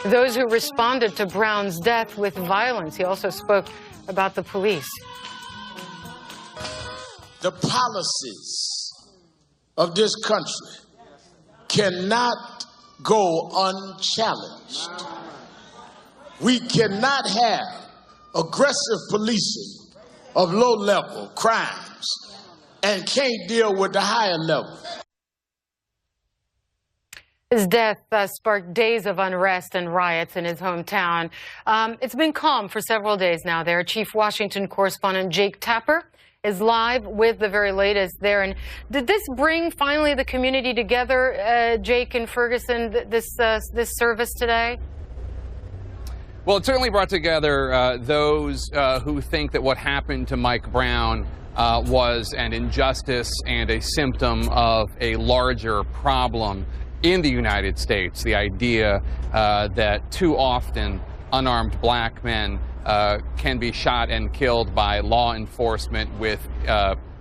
Those who responded to Brown's death with violence. He also spoke about the police. The policies of this country cannot go unchallenged. We cannot have aggressive policing of low-level crimes and can't deal with the higher level. His death sparked days of unrest and riots in his hometown. It's been calm for several days now there. Chief Washington correspondent Jake Tapper is live with the very latest there. And did this bring finally the community together, Jake and Ferguson, this service today? Well, it certainly brought together those who think that what happened to Mike Brown was an injustice and a symptom of a larger problem in the United States. The idea that too often unarmed black men can be shot and killed by law enforcement with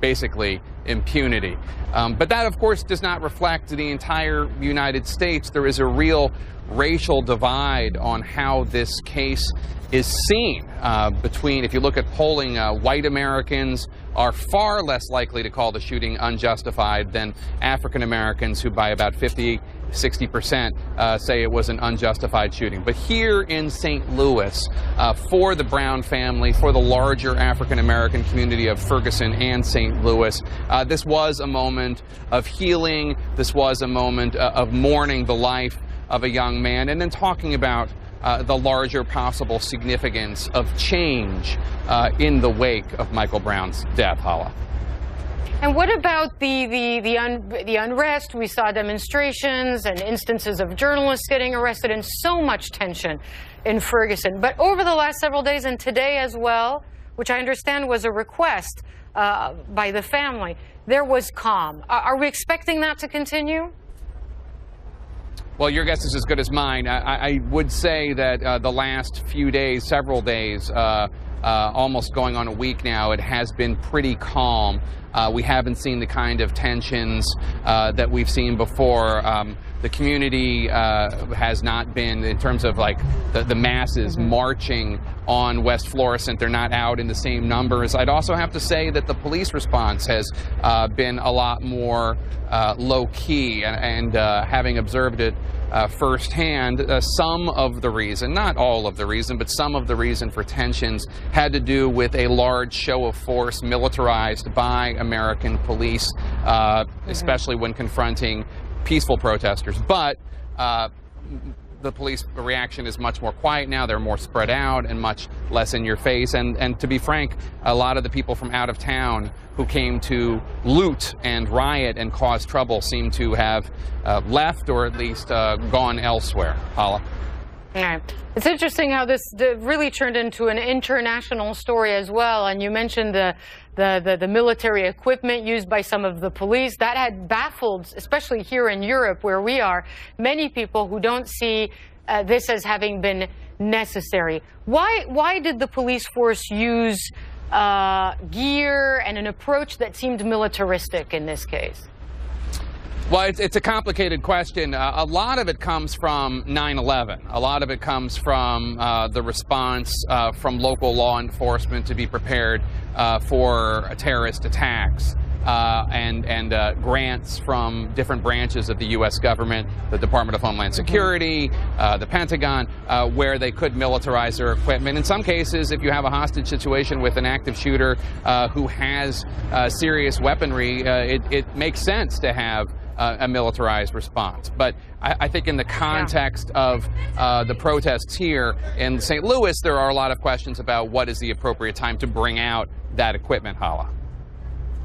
basically impunity. But that, of course, does not reflect the entire United States. There is a real racial divide on how this case is seen between, if you look at polling, white Americans are far less likely to call the shooting unjustified than African Americans, who by about 50–60% say it was an unjustified shooting. But here in St. Louis, for the Brown family, for the larger African American community of Ferguson and St. Louis, this was a moment of healing. This was a moment of mourning the life of a young man, and then talking about the larger possible significance of change in the wake of Michael Brown's death, Hala. And what about the unrest? We saw demonstrations and instances of journalists getting arrested and so much tension in Ferguson. But over the last several days and today as well, which I understand was a request by the family, there was calm. Are we expecting that to continue? Well, your guess is as good as mine. I would say that the last few days, several days, almost going on a week now, it has been pretty calm. We haven't seen the kind of tensions that we've seen before. The community has not been, in terms of like the masses marching on West Florissant, they're not out in the same numbers. I'd also have to say that the police response has been a lot more low-key, and having observed it firsthand, some of the reason, not all of the reason, but some of the reason for tensions had to do with a large show of force militarized by American police, especially when confronting peaceful protesters. But the police reaction is much more quiet now. They're more spread out and much less in your face. And to be frank, a lot of the people from out of town who came to loot and riot and cause trouble seem to have left, or at least gone elsewhere. Hala. Yeah. It's interesting how this really turned into an international story as well. And you mentioned the military equipment used by some of the police. That had baffled, especially here in Europe where we are, many people who don't see this as having been necessary. Why did the police force use gear and an approach that seemed militaristic in this case? Well, it's a complicated question. A lot of it comes from 9/11. A lot of it comes from the response from local law enforcement to be prepared for terrorist attacks, and grants from different branches of the U.S. government, the Department of Homeland Security, the Pentagon, where they could militarize their equipment. In some cases, if you have a hostage situation with an active shooter who has serious weaponry, it makes sense to have a militarized response. But I think in the context of the protests here in St. Louis, there are a lot of questions about what is the appropriate time to bring out that equipment, Hala.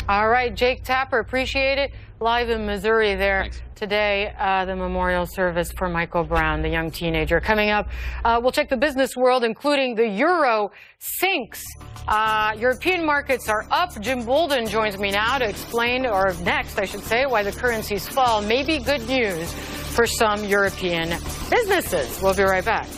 All right, Jake Tapper, appreciate it. Live in Missouri there. Thanks. Today, the memorial service for Michael Brown, the young teenager. Coming up, we'll check the business world, including the euro sinks. European markets are up. Jim Bolden joins me now to explain, or next, I should say, why the currencies fall. Maybe good news for some European businesses. We'll be right back.